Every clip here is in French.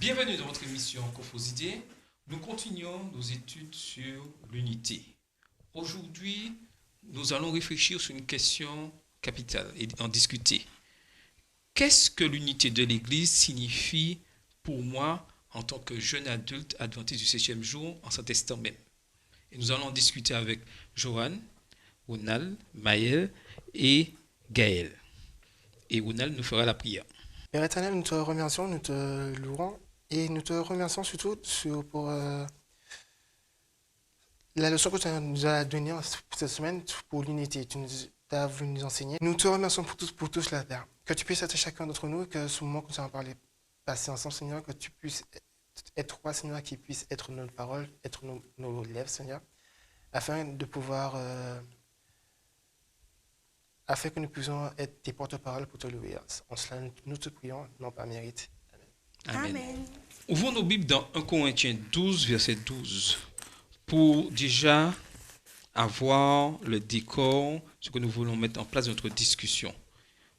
Bienvenue dans votre émission Confosidées. Nous continuons nos études sur l'unité. Aujourd'hui, nous allons réfléchir sur une question capitale et en discuter. Qu'est-ce que l'unité de l'Église signifie pour moi en tant que jeune adulte adventiste du 7e jour en cet instant même? Et nous allons en discuter avec Johan, Ronald, Maël et Gaël. Et Ronald nous fera la prière. Père éternel, nous te remercions, nous te louons et nous te remercions surtout pour la leçon que tu nous as donnée cette semaine pour l'unité. Tu as voulu nous enseigner. Nous te remercions pour tout cela, Père. Que tu puisses être chacun d'entre nous et que ce moment que nous allons parler, passer ensemble, Seigneur, que tu puisses être toi, Seigneur, qui puisse être notre parole, être nos lèvres, Seigneur, afin de pouvoir, afin que nous puissions être tes porte-paroles pour te louer. En cela, nous te prions, non pas mérite. Amen. Amen. Ouvrons nos Bibles dans 1 Corinthiens 12, verset 12, pour déjà avoir le décor, ce que nous voulons mettre en place dans notre discussion.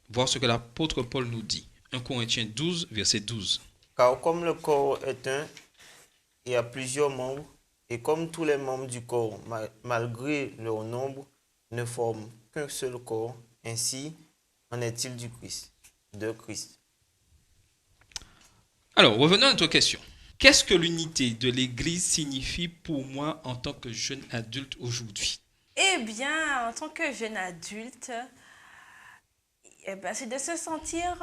Voir ce que l'apôtre Paul nous dit. 1 Corinthiens 12, verset 12. Car comme le corps est un et a plusieurs membres, et comme tous les membres du corps, malgré leur nombre, ne forment qu'un seul corps, ainsi en est-il du Christ, de Christ. Alors, revenons à notre question. Qu'est-ce que l'unité de l'Église signifie pour moi en tant que jeune adulte aujourd'hui? Eh bien, en tant que jeune adulte, c'est de se sentir...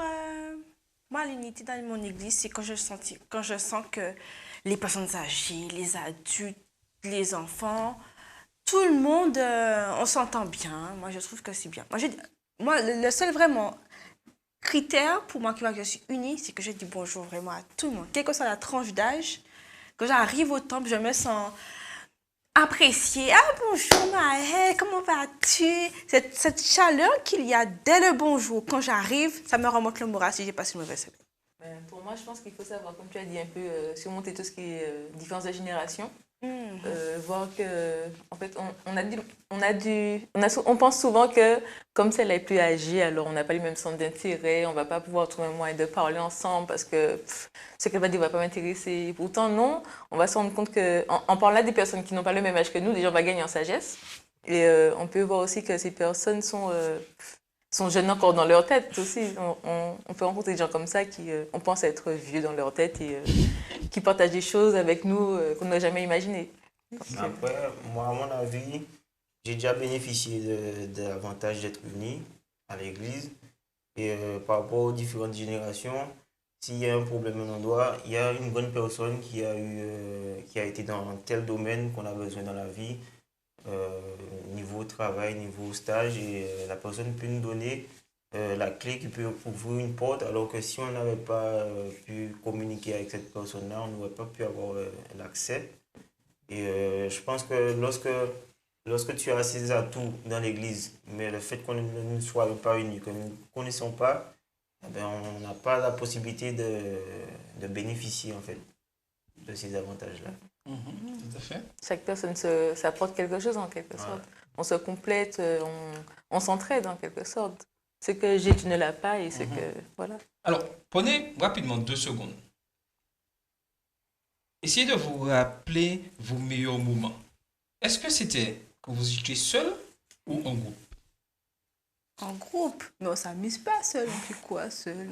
moi, l'unité dans mon église, c'est quand je sens que les personnes âgées, les adultes, les enfants, tout le monde, on s'entend bien. Moi, je trouve que c'est bien. Moi, le seul vraiment critère pour moi qui voit que je suis unie, c'est que je dis bonjour vraiment à tout le monde. Quelle que soit la tranche d'âge, quand j'arrive au temple, je me sens appréciée. Ah, bonjour Maëlle, comment vas-tu? Cette chaleur qu'il y a dès le bonjour, quand j'arrive, ça me remonte le moral si j'ai passé une mauvaise semaine. Pour moi, je pense qu'il faut savoir, comme tu as dit, un peu surmonter tout ce qui est différence de génération. Voir que, en fait, on pense souvent que comme celle est plus âgée, alors on n'a pas les mêmes centres d'intérêt, on ne va pas pouvoir trouver un moyen de parler ensemble parce que ce qu'elle va dire ne va pas m'intéresser. Pourtant, non, on va se rendre compte qu'en parlant des personnes qui n'ont pas le même âge que nous, déjà on va gagner en sagesse. Et on peut voir aussi que ces personnes sont jeunes encore dans leur tête aussi. On peut rencontrer des gens comme ça qui, on pense être vieux dans leur tête et qui partagent des choses avec nous qu'on n'a jamais imaginées. Après, moi, à mon avis, j'ai déjà bénéficié de l'avantage d'être uni à l'église. Et par rapport aux différentes générations, s'il y a un problème à un endroit, il y a une bonne personne qui a été dans tel domaine qu'on a besoin dans la vie, niveau travail, niveau stage, et la personne peut nous donner la clé qui peut ouvrir une porte, alors que si on n'avait pas pu communiquer avec cette personne-là, on n'aurait pas pu avoir l'accès. Et je pense que lorsque tu as ces atouts dans l'église, mais le fait qu'on ne soit pas unis, que nous ne connaissons pas, eh bien, on n'a pas la possibilité de bénéficier en fait de ces avantages-là. Tout à fait. Chaque personne s'apporte quelque chose en quelque sorte. On se complète, on s'entraide en quelque sorte. Ce que j'ai, tu ne l'as pas et ce que... Voilà. Alors, prenez rapidement 2 secondes. Essayez de vous rappeler vos meilleurs moments. Est-ce que c'était quand vous étiez seul ou en groupe? En groupe, mais on ne s'amuse pas seul, on fait quoi seul?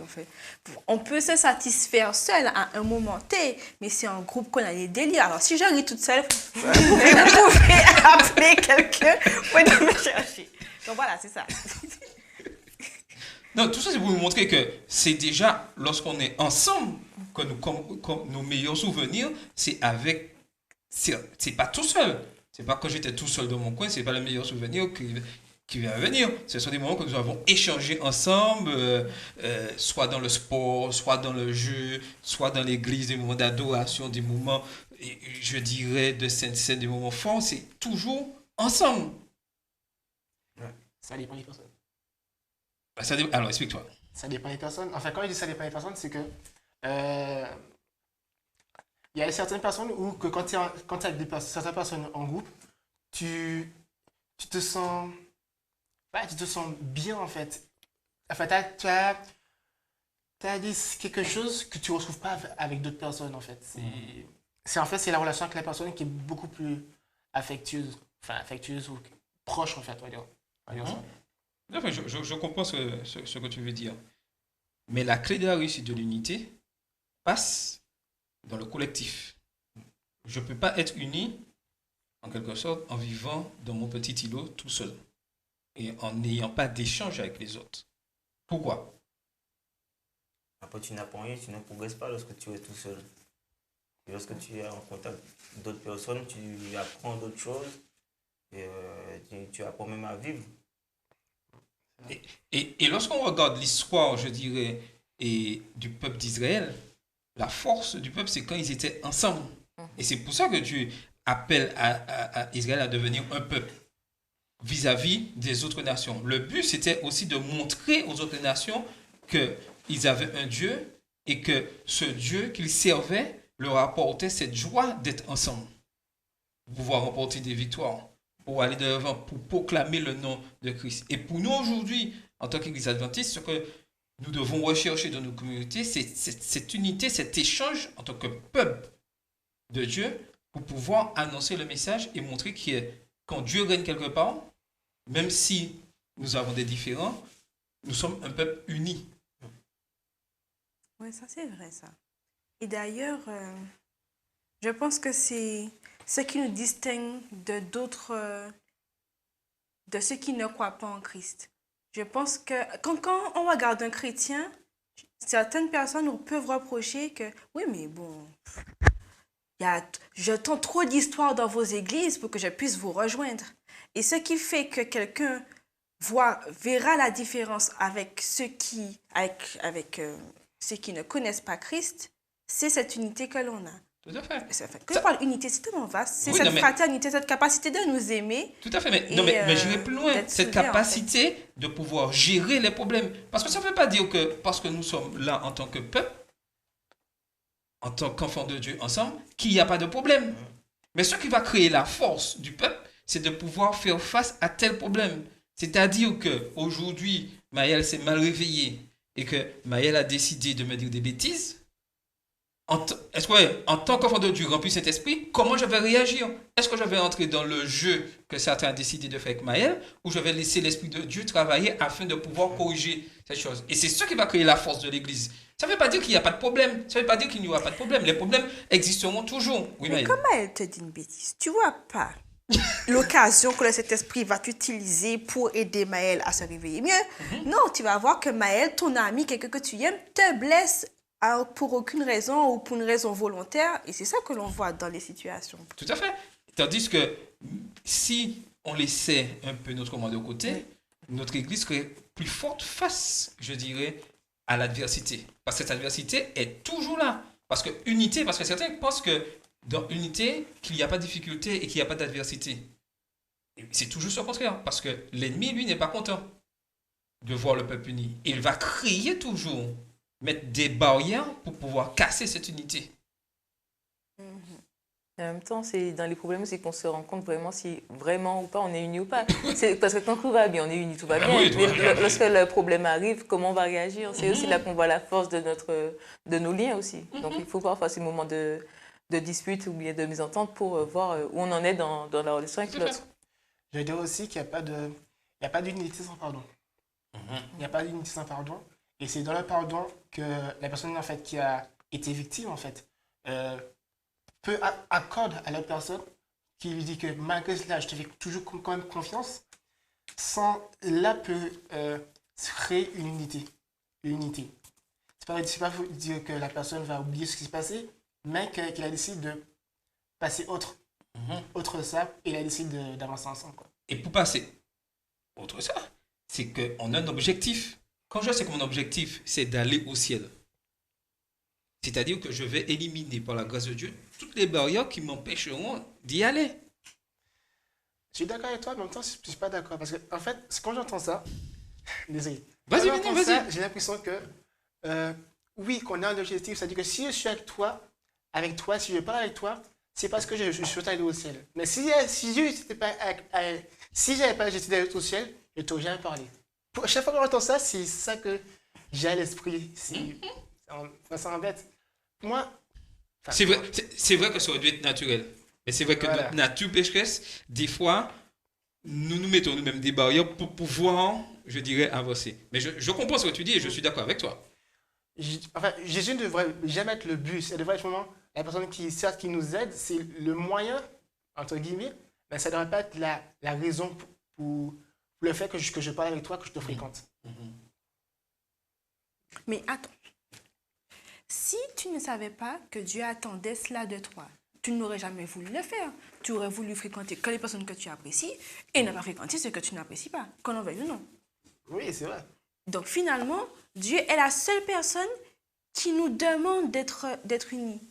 On peut se satisfaire seul à un moment T, mais c'est en groupe qu'on a les délires. Alors si je ris toute seule, vous pouvez appeler quelqu'un pour venir me chercher. Donc voilà, c'est ça. Non, tout ça c'est pour vous montrer que c'est déjà lorsqu'on est ensemble que nos meilleurs souvenirs, c'est avec... C'est pas tout seul. C'est pas quand j'étais tout seul dans mon coin, c'est pas le meilleur souvenir qui va venir. Ce sont des moments que nous avons échangé ensemble, soit dans le sport, soit dans le jeu, soit dans l'église, des moments d'adoration, des moments, je dirais, de scène, des moments forts. C'est toujours ensemble. Ça dépend des personnes. Alors, explique-toi. Ça dépend des personnes. Enfin, quand je dis ça dépend des personnes, c'est que il y a certaines personnes où que quand tu es avec certaines personnes en groupe, tu te sens bien en fait. Enfin, tu as Tu as dit quelque chose que tu ne retrouves pas avec d'autres personnes, en fait. C'est la relation avec la personne qui est beaucoup plus affectueuse, ou proche, en fait, on va dire ça. Enfin, je comprends ce que tu veux dire. Mais la clé de la réussite de l'unité passe dans le collectif. Je ne peux pas être uni, en quelque sorte, en vivant dans mon petit îlot tout seul et en n'ayant pas d'échange avec les autres. Pourquoi? Après, tu n'apprends rien, tu ne progresses pas lorsque tu es tout seul. Et lorsque tu es en contact d'autres personnes, tu apprends d'autres choses et tu apprends même à vivre. Et lorsqu'on regarde l'histoire, je dirais, du peuple d'Israël, la force du peuple, c'est quand ils étaient ensemble. Et c'est pour ça que Dieu appelle à Israël à devenir un peuple vis-à-vis des autres nations. Le but, c'était aussi de montrer aux autres nations qu'ils avaient un Dieu et que ce Dieu qu'ils servaient leur apportait cette joie d'être ensemble, pour pouvoir remporter des victoires, pour aller de l'avant, pour proclamer le nom de Christ. Et pour nous aujourd'hui, en tant qu'Église adventiste, ce que nous devons rechercher dans nos communautés, c'est cette unité, cet échange en tant que peuple de Dieu pour pouvoir annoncer le message et montrer que quand Dieu règne quelque part, même si nous avons des différends, nous sommes un peuple uni. Oui, ça c'est vrai ça. Et d'ailleurs, je pense que c'est ce qui nous distingue de d'autres, de ceux qui ne croient pas en Christ. Je pense que quand on regarde un chrétien, certaines personnes nous peuvent reprocher que, oui, mais bon, j'entends trop d'histoires dans vos églises pour que je puisse vous rejoindre. Et ce qui fait que quelqu'un verra la différence avec ceux qui ne connaissent pas Christ, c'est cette unité que l'on a. Tout à fait. Quand je parle d'unité, c'est tellement vaste. C'est Oui, cette fraternité, cette capacité de nous aimer. Tout à fait, mais j'irai plus loin. Cette capacité de pouvoir gérer les problèmes. Parce que ça ne veut pas dire que parce que nous sommes là en tant que peuple, en tant qu'enfants de Dieu ensemble, qu'il n'y a pas de problème. Mais ce qui va créer la force du peuple, c'est de pouvoir faire face à tel problème. C'est-à-dire qu'aujourd'hui, Maëlle s'est mal réveillée et que Maëlle a décidé de me dire des bêtises. En tant qu'enfant de Dieu rempli de cet esprit, comment je vais réagir? Est-ce que je vais entrer dans le jeu que certains ont décidé de faire avec Maëlle ou je vais laisser l'esprit de Dieu travailler afin de pouvoir corriger cette chose? Et c'est ce qui va créer la force de l'Église. Ça ne veut pas dire qu'il n'y a pas de problème. Ça ne veut pas dire qu'il n'y aura pas de problème. Les problèmes existeront toujours. Oui, mais comment elle te dit une bêtise? Tu vois pas l'occasion que cet esprit va t'utiliser pour aider Maëlle à se réveiller mieux. Non, tu vas voir que Maëlle, ton ami, quelqu'un que tu aimes, te blesse pour aucune raison ou pour une raison volontaire. Et c'est ça que l'on voit dans les situations. Tout à fait. Tandis que si on laissait un peu notre commande de côté, notre Église serait plus forte face, je dirais, à l'adversité. Parce que cette adversité est toujours là. Parce que certains pensent que dans unité, qu'il n'y a pas de difficulté et qu'il n'y a pas d'adversité. C'est toujours ce contraire. Parce que l'ennemi, lui, n'est pas content de voir le peuple uni. Il va crier toujours, mettre des barrières pour pouvoir casser cette unité. En même temps, c'est dans les problèmes, c'est qu'on se rend compte vraiment si vraiment ou pas on est unis ou pas. C'est parce que quand tout va bien, on est unis, tout va bien. Oui, mais lorsque le problème arrive, comment on va réagir? C'est aussi là qu'on voit la force de nos liens aussi. Donc il faut parfois ces moments de dispute ou bien de mésentente pour voir où on en est dans la relation avec l'autre. Je veux dire aussi qu'il n'y a pas d'unité sans pardon. Il n'y a pas d'unité sans pardon. Et c'est dans le pardon que la personne en fait, qui a été victime en fait, peut accorder à l'autre personne qui lui dit que malgré cela, je te fais toujours quand même confiance, là peut se créer une unité. C'est pas dire que la personne va oublier ce qui s'est passé, mais qu'il a décidé de passer autre ça, et il a décidé d'avancer ensemble. Quoi. Et pour passer autre ça, c'est qu'on a un objectif. Quand je sais que mon objectif, c'est d'aller au ciel, c'est-à-dire que je vais éliminer par la grâce de Dieu toutes les barrières qui m'empêcheront d'y aller. Je suis d'accord avec toi, mais en même temps, je ne suis pas d'accord. Parce que, en fait, quand j'entends ça, désolé. Vas-y. J'ai l'impression que, oui, qu'on a un objectif. C'est-à-dire que si je suis avec toi, si je parle avec toi, c'est parce que je souhaite aller au ciel. Mais si j'avais pas j'étais d'aller au ciel, je ne t'aurais jamais parlé. À chaque fois que j'entends ça, c'est ça que j'ai à l'esprit. Ça embête. Moi, enfin, C'est vrai que ça aurait dû être naturel. Mais c'est vrai que Voilà. notre nature pécheresse, des fois, nous mettons nous-mêmes des barrières pour pouvoir, je dirais, avancer. Mais je comprends ce que tu dis et je suis d'accord avec toi. enfin, Jésus ne devrait jamais être le but. Ça devrait être vraiment la personne qui, certes, qui nous aide, c'est le moyen, entre guillemets, mais ça ne devrait pas être la raison pour le fait que je parle avec toi, que je te fréquente. Mais attends, si tu ne savais pas que Dieu attendait cela de toi, tu n'aurais jamais voulu le faire. Tu aurais voulu fréquenter que les personnes que tu apprécies et ne pas fréquenter ceux que tu n'apprécies pas, qu'on en veuille ou non. Oui, c'est vrai. Donc finalement, Dieu est la seule personne qui nous demande d'être unis,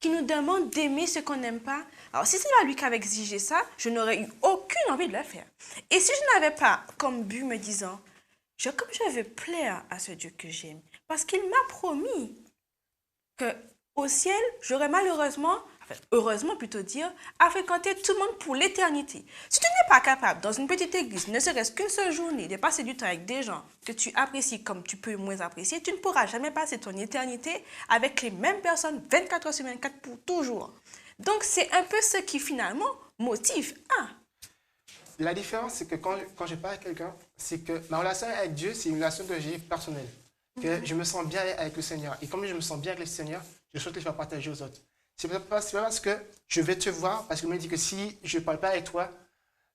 qui nous demande d'aimer ce qu'on n'aime pas. Alors si c'est pas lui qui avait exigé ça, je n'aurais eu aucune envie de le faire. Et si je n'avais pas comme but me disant, comme je veux plaire à ce Dieu que j'aime, parce qu'il m'a promis qu'au ciel, j'aurais malheureusement, enfin, heureusement plutôt dire, à fréquenter tout le monde pour l'éternité. Si tu n'es pas capable, dans une petite église, ne serait-ce qu'une seule journée, de passer du temps avec des gens que tu apprécies comme tu peux moins apprécier, tu ne pourras jamais passer ton éternité avec les mêmes personnes 24 heures sur 24 pour toujours. Donc, c'est un peu ce qui finalement motive. La différence, c'est que quand je parle à quelqu'un, c'est que ma relation avec Dieu, c'est une relation que j'ai personnelle. Que je me sens bien avec le Seigneur. Et comme je me sens bien avec le Seigneur, je souhaite le faire partager aux autres. C'est pas parce que je vais te voir, parce qu'il me dit que si je ne parle pas avec toi,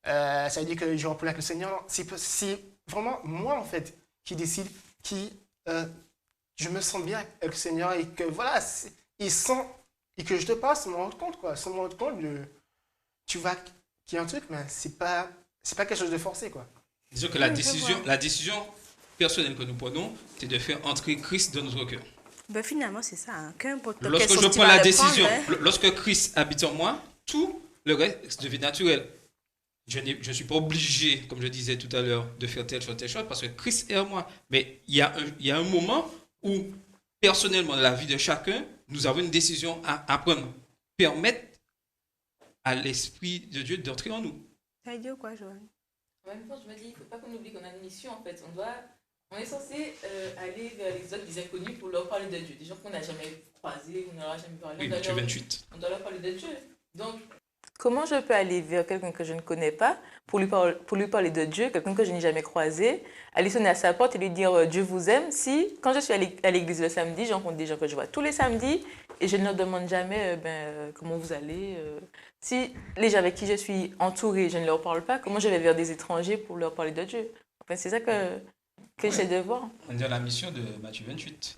ça veut dire que je vais parler avec le Seigneur. Non, c'est vraiment moi, en fait, qui décide, je me sens bien avec le Seigneur et que voilà, il sent, et que je te parle sans me rendre compte, quoi. Sans me rendre compte, tu vois qu'il y a un truc, mais c'est pas quelque chose de forcé, quoi. Disons que Oui, je vois. la décision personnelle que nous prenons, c'est de faire entrer Christ dans notre cœur. Ben finalement, c'est ça. Qu'importe quelle Lorsque je sortie prends va la le décision, prendre, lorsque Christ habite en moi, tout le reste devient naturel. Je ne suis pas obligé, comme je disais tout à l'heure, de faire telle chose, parce que Christ est en moi. Mais il y a un moment où, personnellement, dans la vie de chacun, nous avons une décision à prendre. Permettre à l'Esprit de Dieu d'entrer en nous. Ça veut dire quoi, Joël? En même temps, je me dis, il ne faut pas qu'on oublie qu'on a une mission en fait. On est censé aller vers les autres, des inconnus, pour leur parler de Dieu. Des gens qu'on n'a jamais croisés, on n'aura jamais parlé. Oui, Matthieu 28. On doit leur parler de Dieu. Donc, comment je peux aller vers quelqu'un que je ne connais pas pour lui parler de Dieu, quelqu'un que je n'ai jamais croisé, aller sonner à sa porte et lui dire Dieu vous aime, si quand je suis à l'église le samedi, je rencontre des gens que je vois tous les samedis et je ne leur demande jamais comment vous allez. Si les gens avec qui je suis entourée, je ne leur parle pas, comment je vais vers des étrangers pour leur parler de Dieu? Enfin, c'est ça que j'essaie de voir. On est dans la mission de Matthieu 28.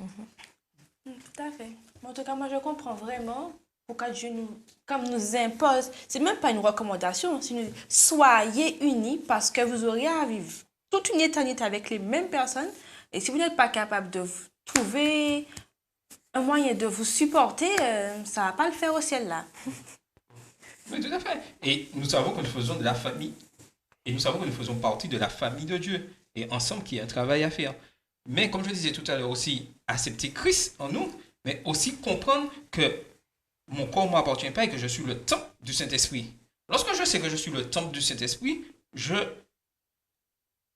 Tout à fait. En tout cas, moi, je comprends vraiment pourquoi Dieu nous impose. C'est même pas une recommandation. C'est une... Soyez unis parce que vous aurez à vivre toute une éternité avec les mêmes personnes. Et si vous n'êtes pas capable de trouver un moyen de vous supporter, ça va pas le faire au ciel, là. Oui, tout à fait. Et nous savons que nous faisons de la famille. Et nous savons que nous faisons partie de la famille de Dieu. Et ensemble, qu'il y a un travail à faire. Mais comme je disais tout à l'heure aussi, accepter Christ en nous, mais aussi comprendre que mon corps ne m'appartient pas et que je suis le temple du Saint-Esprit. Lorsque je sais que je suis le temple du Saint-Esprit, je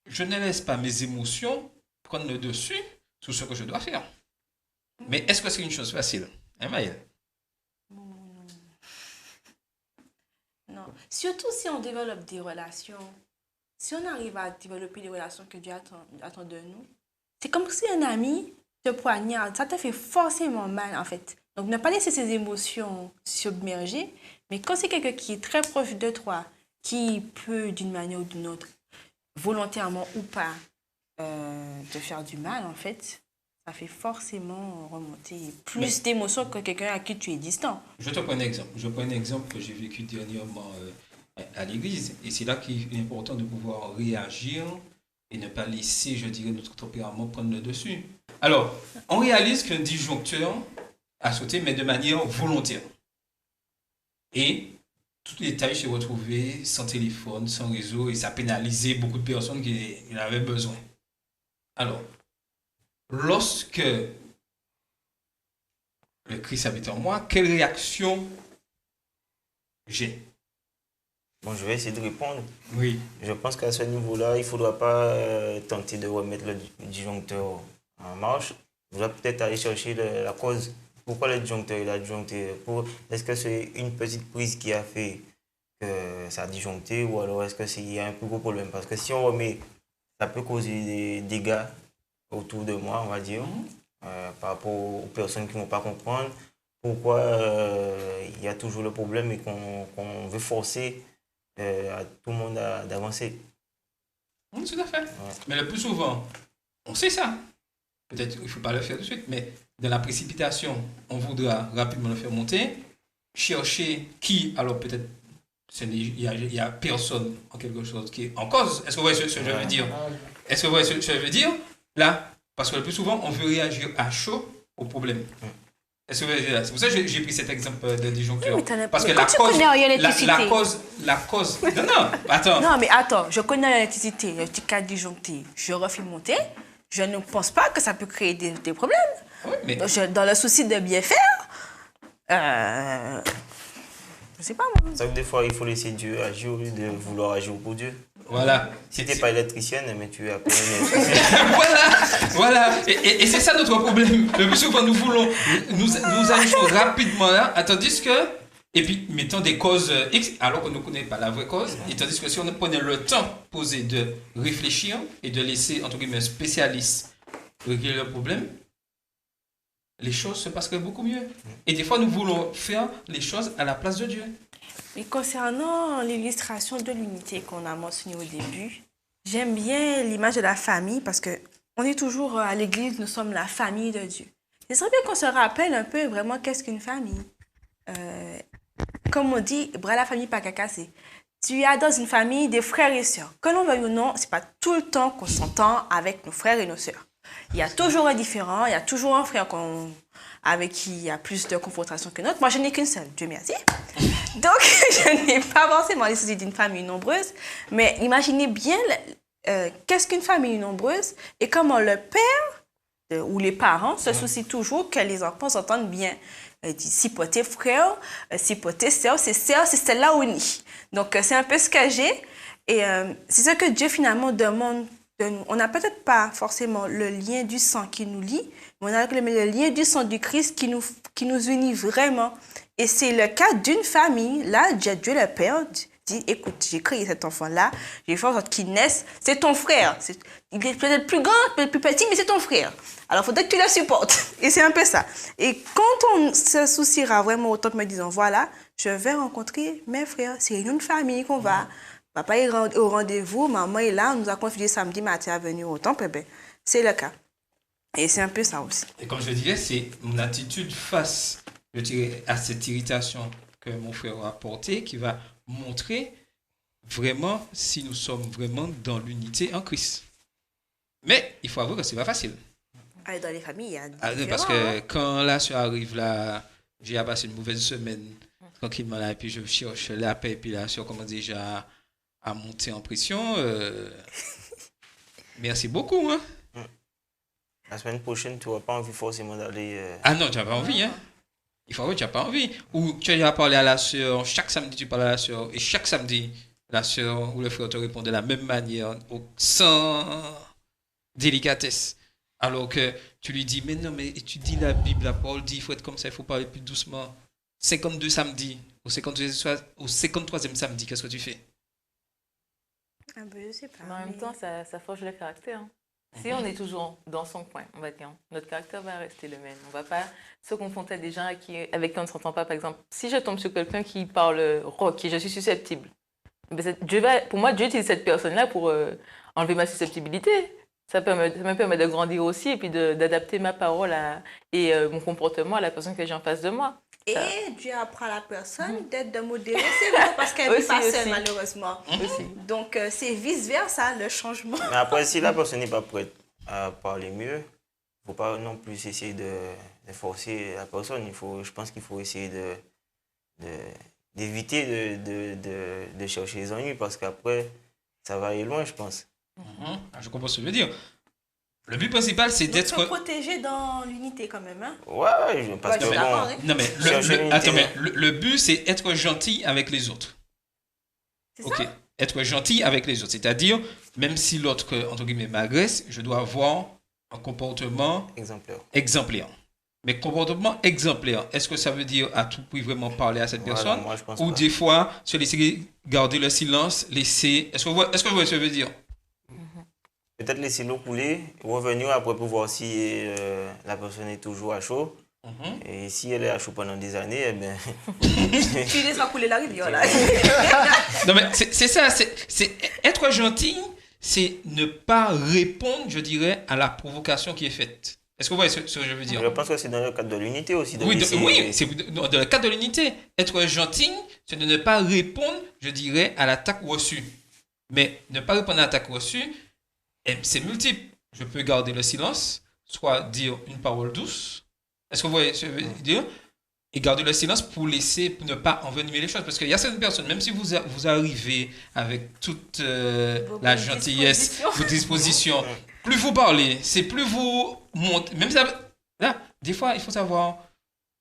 ne laisse pas mes émotions prendre le dessus sur ce que je dois faire. Mais est-ce que c'est une chose facile, hein, Maëlle? Non. Surtout si on développe des relations, si on arrive à développer des relations que Dieu attend de nous, c'est comme si un ami te poignarde, ça te fait forcément mal en fait. Donc ne pas laisser ses émotions submerger, mais quand c'est quelqu'un qui est très proche de toi, qui peut d'une manière ou d'une autre, volontairement ou pas, te faire du mal en fait, ça fait forcément remonter plus d'émotions que quelqu'un à qui tu es distant. Je te prends un exemple. Je prends un exemple que j'ai vécu dernièrement à l'église. Et c'est là qu'il est important de pouvoir réagir et ne pas laisser, je dirais, notre tempérament prendre le dessus. Alors, on réalise qu'un disjoncteur a sauté, mais de manière volontaire. Et toutes les tâches s'est retrouvées sans téléphone, sans réseau, et ça a pénalisé beaucoup de personnes qui en avaient besoin. Alors, lorsque le Christ habite en moi, quelle réaction j'ai? Bon, je vais essayer de répondre. Oui. Je pense qu'à ce niveau-là, il ne faudra pas tenter de remettre le disjoncteur en marche, on doit peut-être aller chercher la cause. Pourquoi le disjoncteur il a disjoncté? Est-ce que c'est une petite prise qui a fait que ça a disjoncté ou alors est-ce qu'il y a un plus gros problème? Parce que si on remet, ça peut causer des dégâts autour de moi, on va dire, par rapport aux personnes qui ne vont pas comprendre pourquoi il y a toujours le problème et qu'on veut forcer à tout le monde d'avancer. Tout à fait. Mais le plus souvent, on sait ça. Peut-être qu'il ne faut pas le faire tout de suite, mais dans la précipitation, on voudra rapidement le faire monter, chercher qui, alors peut-être il y a personne en quelque chose qui est en cause. Est-ce que vous voyez ce que je veux dire? Est-ce que vous voyez ce que je veux dire? Là, parce que le plus souvent, on veut réagir à chaud au problème. Est-ce que vous voyez? C'est pour ça que j'ai pris cet exemple de disjoncteur. Oui, mais parce que quand tu connais en électricité. La cause. Non, attends. Non, mais attends, je connais l'électricité, le petit cas disjoncté. Je refais monter. Je ne pense pas que ça peut créer des problèmes. Oui, mais... Dans le souci de bien faire, je sais pas moi. Ça veut dire que des fois, il faut laisser Dieu agir au lieu de vouloir agir pour Dieu. Voilà. Si tu n'es pas électricienne, mais tu es appelé Voilà. Et c'est ça notre problème. Le plus souvent, nous agissons rapidement là, tandis que, et puis mettons des causes X, alors qu'on ne connaît pas la vraie cause, et tandis que si on prenait le temps posé de réfléchir et de laisser, entre guillemets, un spécialiste régler le problème, les choses se passeraient beaucoup mieux. Et des fois, nous voulons faire les choses à la place de Dieu. Et concernant l'illustration de l'unité qu'on a mentionnée au début, j'aime bien l'image de la famille parce que on est toujours à l'église, nous sommes la famille de Dieu. C'est serait bien qu'on se rappelle un peu vraiment qu'est-ce qu'une famille. Comme on dit, bras la famille pas qu'à casser. Tu as dans une famille des frères et sœurs. Que l'on veuille ou non, c'est pas tout le temps qu'on s'entend avec nos frères et nos sœurs. Il y a toujours un différent, il y a toujours un frère avec qui il y a plus de confrontation que notre. Moi, je n'ai qu'une seule, Dieu merci. Donc, je n'ai pas forcément les soucis d'une famille nombreuse, mais imaginez bien qu'est-ce qu'une famille nombreuse et comment le père ou les parents se soucient toujours que les enfants s'entendent bien. Si pour tes frères, si pour tes sœurs, c'est celle-là unie. Donc, c'est un peu ce que j'ai. Et c'est ce que Dieu finalement demande de nous. On n'a peut-être pas forcément le lien du sang qui nous lie, mais on a le lien du sang du Christ qui nous unit vraiment. Et c'est le cas d'une famille. Là, Dieu le Père dit, écoute, j'ai créé cet enfant-là, j'ai fait en sorte qu'il naisse, c'est ton frère. Il est peut-être plus grand, peut-être plus petit, mais c'est ton frère. Alors, il faudrait que tu le supportes. Et c'est un peu ça. Et quand on se souciera vraiment autant que me disant, voilà, je vais rencontrer mes frères, c'est une famille qu'on va. Papa est au rendez-vous, maman est là, on nous a confié samedi matin à venir au temple, ben, c'est le cas. Et c'est un peu ça aussi. Et comme je disais, c'est mon attitude face, je dirais, à cette irritation que mon frère a apportée qui va montrer vraiment si nous sommes vraiment dans l'unité en Christ. Mais il faut avouer que c'est pas facile. Dans les familles, il y a parce que quand la soeur arrive là, j'ai passé une mauvaise semaine tranquillement là, et puis je cherche la paix, et puis la soeur commence déjà à monter en pression. Merci beaucoup. Hein. La semaine prochaine, tu n'auras pas envie forcément d'aller... Ah non, tu n'as pas envie. Hein. Il faut que tu n'as pas envie. Ou tu as parlé à la soeur, chaque samedi tu parles à la soeur, et chaque samedi, la soeur ou le frère te répond de la même manière, sans délicatesse. Alors que tu lui dis, mais non, mais tu dis la Bible, la parole dit, il faut être comme ça, il faut parler plus doucement. 52 samedis, au 53e samedi, qu'est-ce que tu fais? Ah ben, je sais pas. Mais en même temps, ça forge le caractère. Hein. Si on est toujours dans son coin, on va dire, notre caractère va rester le même. On ne va pas se confronter à des gens avec qui on ne s'entend pas. Par exemple, si je tombe sur quelqu'un qui parle rock et je suis susceptible, pour moi, Dieu utilise cette personne-là pour enlever ma susceptibilité. Ça me permet de grandir aussi et puis d'adapter ma parole et mon comportement à la personne que j'ai en face de moi. Et Dieu apprend à la personne d'être de modérer, c'est vrai, parce qu'elle n'est pas seule, malheureusement. Aussi. Donc, c'est vice-versa, le changement. Mais après, si la personne n'est pas prête à parler mieux, il ne faut pas non plus essayer de forcer la personne. Je pense qu'il faut essayer d'éviter de chercher les ennuis, parce qu'après, ça va aller loin, je pense. Je comprends ce que tu veux dire. Le but principal, c'est d'être... Se protéger dans l'unité quand même. Hein? Ouais, parce que bon... Non, mais le but, c'est être gentil avec les autres. C'est ok. ça? Être gentil avec les autres. C'est-à-dire, même si l'autre, entre guillemets, m'agresse, je dois avoir un comportement Exemplaire. exemplaire. Mais comportement exemplaire, est-ce que ça veut dire à tout prix vraiment parler à cette Voilà, personne? moi, je pense Ou pas. des fois, se laisser garder le silence, laisser... Est-ce que vous voyez ce que ça veut dire? Peut-être laisser l'eau couler, revenir après pour voir si la personne est toujours à chaud. Et si elle est à chaud pendant des années, eh bien, Tu laisses couler la rivière, là. Non, mais c'est ça, c'est être gentil, c'est ne pas répondre, je dirais, à la provocation qui est faite. Est-ce que vous voyez ce que je veux dire? je pense que c'est dans le cadre de l'unité aussi. De Oui, laisser- oui, c'est dans le cadre de l'unité. Être gentil, c'est de ne pas répondre, je dirais, à l'attaque reçue. Mais ne pas répondre à l'attaque reçue, c'est multiple. Je peux garder le silence, soit dire une parole douce. Est-ce que vous voyez ce que je veux dire? Et garder le silence pour ne pas envenimer les choses. Parce qu'il y a certaines personnes, même si vous arrivez avec toute la gentillesse, vos dispositions, plus vous parlez, c'est plus vous montez. Même ça, là, des fois, il faut savoir.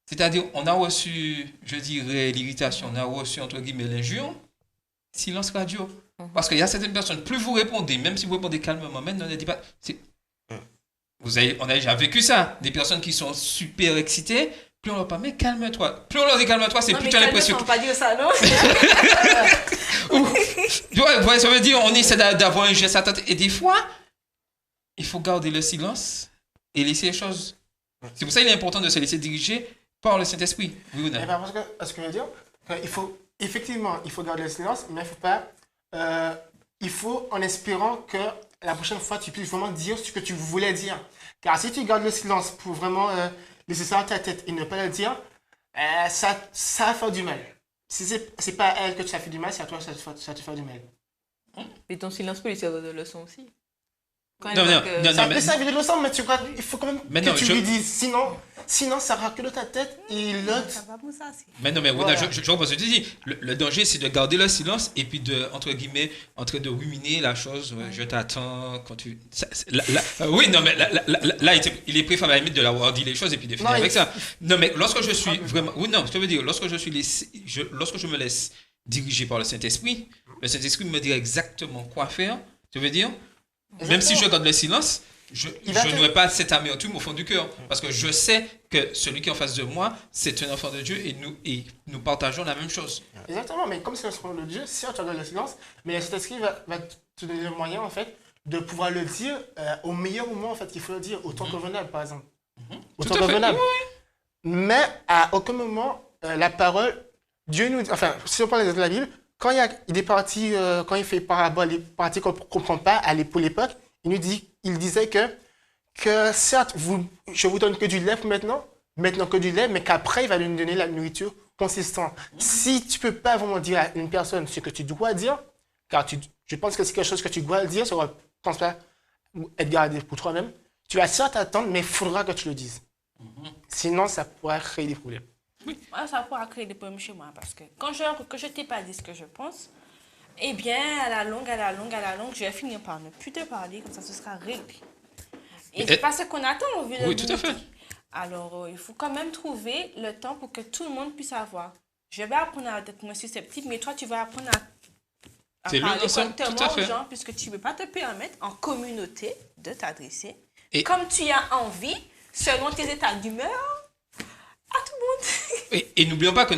C'est-à-dire, on a reçu, je dirais, l'irritation, on a reçu, entre guillemets, l'injure, silence radio. Parce qu'il y a certaines personnes, plus vous répondez, même si vous répondez calmement, même ne dites pas. On a déjà vécu ça. Des personnes qui sont super excitées, plus on leur parle, mais calme-toi. Plus on leur dit calme-toi, c'est plus tu as l'impression. On va pas dire ça, non? Ouais, ça veut dire on essaie d'avoir un geste à tête. Et des fois, il faut garder le silence et laisser les choses. C'est pour ça qu'il est important de se laisser diriger par le Saint-Esprit. Oui ou non? Eh ben, parce que, ce que je veux dire, effectivement, il faut garder le silence, mais il faut pas. Il faut en espérant que la prochaine fois, tu puisses vraiment dire ce que tu voulais dire. Car si tu gardes le silence pour vraiment laisser ça dans ta tête et ne pas le dire, ça va faire du mal. Si c'est pas à elle que ça fait du mal, c'est à toi que ça te fait du mal. Et ton silence peut lui servir de leçon aussi. Quand Non, elle voit non, que- non, Ça mais- peut servir de leçon, mais il faut quand même Mais que non, tu je- lui dises. Sinon, ça va que dans ta tête et l'autre. Ça va pour ça, c'est. Mais non, mais Voilà. je vois ce que tu dis. Le danger, c'est de garder le silence et puis de, entre guillemets, en train de ruminer la chose. Je t'attends quand tu. Oui, non, mais là, il est préférable à la limite de l'avoir dit les choses et puis de finir Non, avec il- ça. Non, mais lorsque je suis vraiment. Oui, non, ce que je veux dire, lorsque lorsque je me laisse diriger par le Saint-Esprit me dit exactement quoi faire. Tu veux dire, même si je garde le silence, je n'aurai pas cette amertume au fond du cœur. Parce que je sais que celui qui est en face de moi, c'est un enfant de Dieu et nous partageons la même chose. Exactement, mais comme c'est l'instrument de Dieu, certes, tu gardes le silence, mais le Saint-Esprit va te donner le moyen, en fait, de pouvoir le dire au meilleur moment, en fait, qu'il faut le dire, au temps convenable, par exemple. Au Tout temps à fait, convenable. oui, Mais à aucun moment, la parole, Dieu nous dit, enfin, si on parle de la Bible, quand il est parti, quand il fait parabole, les parties qu'on ne comprend pas pour l'époque, il disait que certes, je vous donne que du lait pour maintenant que du lait, mais qu'après, il va nous donner la nourriture consistante. Si tu ne peux pas vraiment dire à une personne ce que tu dois dire, car je pense que c'est quelque chose que tu dois dire, ça ne pense pas être gardé pour toi-même, tu vas certes attendre, mais il faudra que tu le dises. Sinon, ça pourra créer des problèmes. Moi, ça pourra créer des problèmes chez moi parce que quand je t'ai pas dit ce que je pense, eh bien, à la longue, je vais finir par ne plus te parler, comme ça, ce sera réglé. Et c'est pas ce qu'on attend au vu de Oui, tout à fait. Alors, il faut quand même trouver le temps pour que tout le monde puisse avoir. Je vais apprendre à être moins susceptible, mais toi, tu vas apprendre à C'est parler l'un ensemble, tout à correctement aux fait. gens, puisque tu ne peux pas te permettre, en communauté, de t'adresser Et- comme tu as envie, selon tes états d'humeur, à tout le monde. Et n'oublions pas que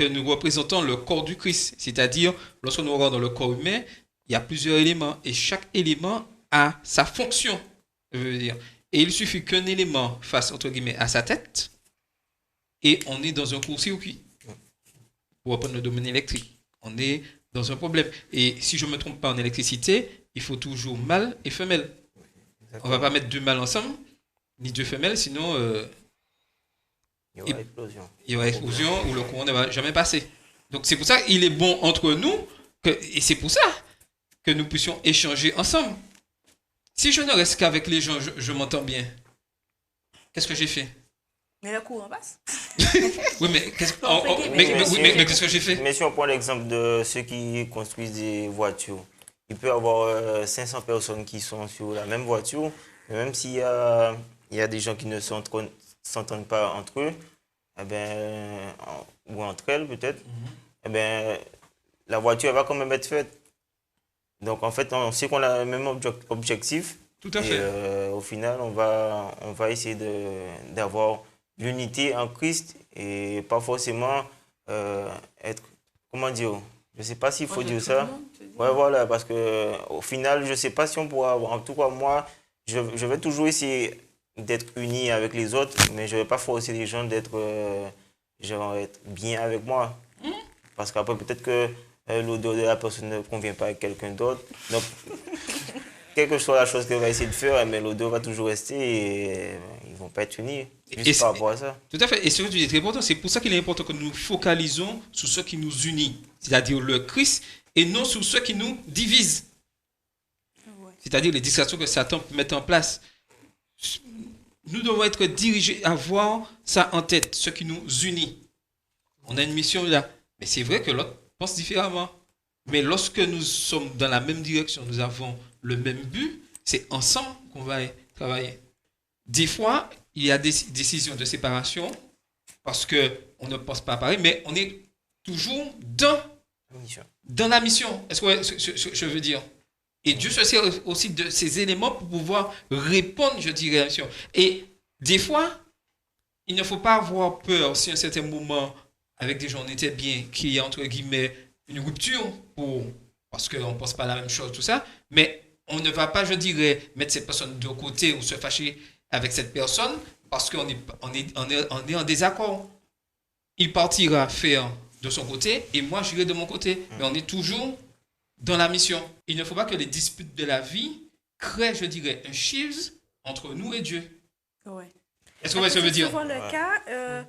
nous représentons le corps du Christ. C'est-à-dire, lorsque nous regardons le corps humain, il y a plusieurs éléments et chaque élément a sa fonction. Je veux dire. Et il suffit qu'un élément fasse, entre guillemets, à sa tête et on est dans un court-circuit. Pour reprendre le domaine électrique, on est dans un problème. Et si je ne me trompe pas en électricité, il faut toujours mâle et femelle. On ne va pas mettre deux mâles ensemble, ni deux femelles, sinon Il y aura explosion. il y aura explosion ou le courant ne va jamais passer. Donc c'est pour ça qu'il est bon entre nous, et c'est pour ça que nous puissions échanger ensemble. Si je ne reste qu'avec les gens, je m'entends bien. Qu'est-ce que j'ai fait? Mais le courant passe. Oui, mais qu'est-ce Mais qu'est-ce que j'ai fait? Mais si on prend l'exemple de ceux qui construisent des voitures, il peut y avoir 500 personnes qui sont sur la même voiture, mais même s'il y a des gens qui ne s'entendent pas entre eux, eh ben, ou entre elles peut-être, eh ben, la voiture elle va quand même être faite. Donc en fait, on sait qu'on a le même objectif, Tout à Et fait. au final, on va essayer d'avoir l'unité en Christ et pas forcément être, comment dire, je ne sais pas s'il faut dire ça. Ouais, voilà, parce que au final, je ne sais pas si on pourra avoir, en tout cas moi, je vais toujours essayer d'être uni avec les autres, mais je ne vais pas forcer les gens d'être genre, être bien avec moi. Parce qu'après, peut-être que l'odeur de la personne ne convient pas à quelqu'un d'autre. Donc, quelle que soit la chose qu'elle va essayer de faire, mais l'odeur va toujours rester et ils ne vont pas être unis. Et Juste par rapport à ça. tout à fait. Et ce que tu dis est très important. C'est pour ça qu'il est important que nous focalisons sur ce qui nous unit, c'est-à-dire le Christ, et non sur ce qui nous divise, Ouais. c'est-à-dire les distractions que Satan peut mettre en place. Nous devons être dirigés, avoir ça en tête, ce qui nous unit. On a une mission là. Mais c'est vrai que l'autre pense différemment. Mais lorsque nous sommes dans la même direction, nous avons le même but, c'est ensemble qu'on va travailler. Des fois, il y a des décisions de séparation parce qu'on ne pense pas pareil, mais on est toujours dans la mission. Est-ce que je veux dire? Et Dieu se sert aussi de ces éléments pour pouvoir répondre, je dirais, à la mission. Et des fois, il ne faut pas avoir peur si à un certain moment, avec des gens, on était bien, qu'il y ait entre guillemets une rupture parce qu'on ne pense pas la même chose, tout ça. Mais on ne va pas, je dirais, mettre cette personne de côté ou se fâcher avec cette personne parce qu'on est en désaccord. Il partira faire de son côté et moi, j'irai de mon côté. Mais on est toujours dans la mission. Il ne faut pas que les disputes de la vie créent, je dirais, un shield entre nous et Dieu. Ouais. Est-ce que vous voyez ce que je veux dire? C'est souvent le cas.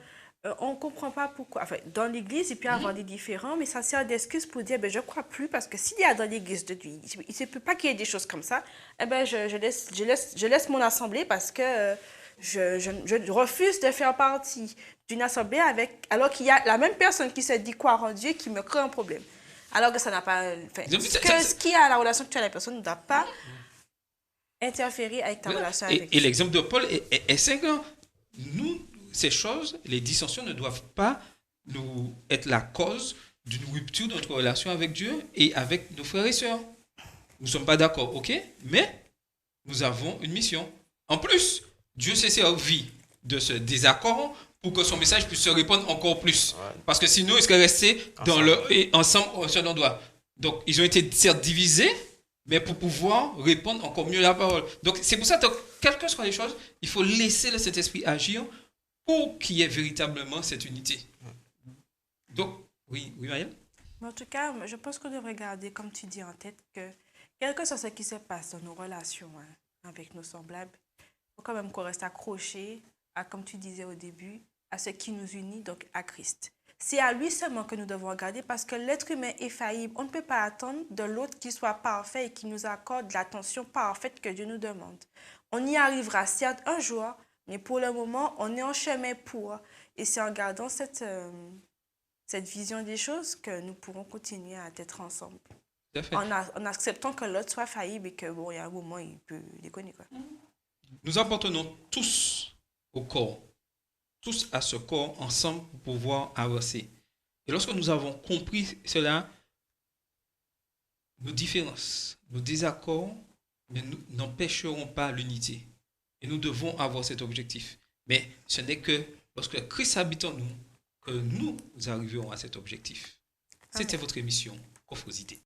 On ne comprend pas pourquoi. Enfin, dans l'Église, il peut y avoir des différends, mais ça sert d'excuse pour dire, ben, je ne crois plus, parce que s'il y a dans l'Église de Dieu, il ne se peut pas qu'il y ait des choses comme ça, eh ben, je laisse mon assemblée parce que je refuse de faire partie d'une assemblée alors qu'il y a la même personne qui se dit croire en Dieu qui me crée un problème. Alors que ça n'a pas... Enfin, ce qui a la relation que tu as avec la personne ne doit pas interférer avec ta relation avec Et l'exemple de Paul est cinglant. Nous, ces choses, les dissensions ne doivent pas nous être la cause d'une rupture de notre relation avec Dieu et avec nos frères et sœurs. Nous ne sommes pas d'accord, ok? Mais nous avons une mission. En plus, Dieu s'est servi de ce désaccord pour que son message puisse se répandre encore plus. Parce que sinon, il serait resté ensemble au seul endroit. Donc, ils ont été certes divisés, mais pour pouvoir répondre encore mieux la parole. Donc, c'est pour ça que, quelles que soient les choses, il faut laisser le Saint-Esprit agir pour qu'il y ait véritablement cette unité. Donc, oui, Maëlle? Mais en tout cas, je pense qu'on devrait garder, comme tu dis, en tête que, quel que soit ce qui se passe dans nos relations avec nos semblables, il faut quand même qu'on reste accroché à, comme tu disais au début, à ce qui nous unit, donc à Christ. C'est à lui seulement que nous devons regarder parce que l'être humain est faillible. On ne peut pas attendre de l'autre qu'il soit parfait et qu'il nous accorde l'attention parfaite que Dieu nous demande. On y arrivera certes un jour, mais pour le moment, on est en chemin pour. Et c'est en gardant cette vision des choses que nous pourrons continuer à être ensemble. En acceptant que l'autre soit faillible et que, bon, il y a un moment, il peut déconner, quoi. Nous appartenons tous au corps, tous à ce corps ensemble pour pouvoir avancer. Et lorsque nous avons compris cela, nos différences, nos désaccords n'empêcheront pas l'unité. Et nous devons avoir cet objectif. Mais ce n'est que lorsque Christ habite en nous que nous arriverons à cet objectif. C'était votre émission Cofrosité.